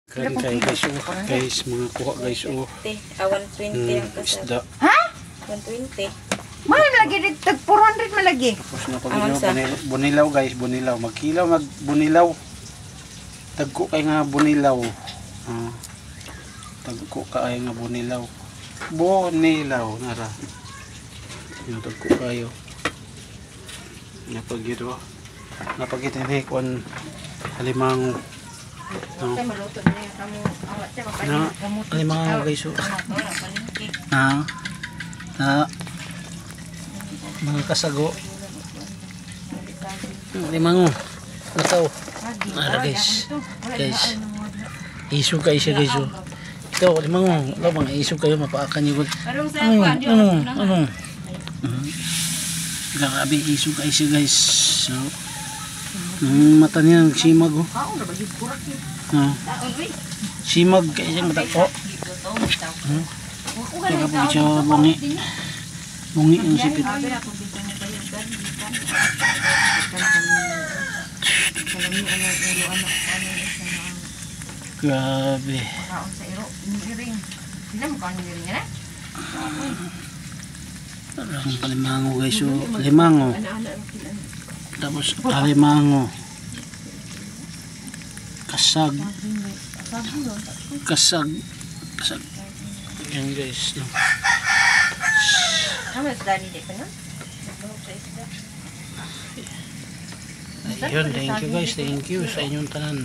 Kan kayo guys, guys, mga kuha guys, 120 ang kasal. isda. Ha? 120. Mahal malagi dito, tag 400 malagi. Tapos na pag bunilaw guys, bunilaw. Magkilaw, magbunilaw. Tagko kay nga bunilaw. Tagko kay nga bunilaw. Bunilaw, nara. Yung tagko kayo. Napagito. Napagito ni kon halimang Maluto na yung kamo. Awat siya na halimang guys. Mga kasago. Limang lataw. Ara guys. Guys. Isog kayo siya guys. Ito, limang mga isog kayo mapaakan niyo. Ano? Grabe isog kayo siya guys. So, mata niya simag oh. Simag kayo siyang mata ko. Kaya po siya bungi. Bungi ang sipit. Grabe. Parang palimango guys. Limango. Tapos alimango. Kasag. Kasag. Yan guys. Ayun, thank you guys. Thank you sa inyong tanan.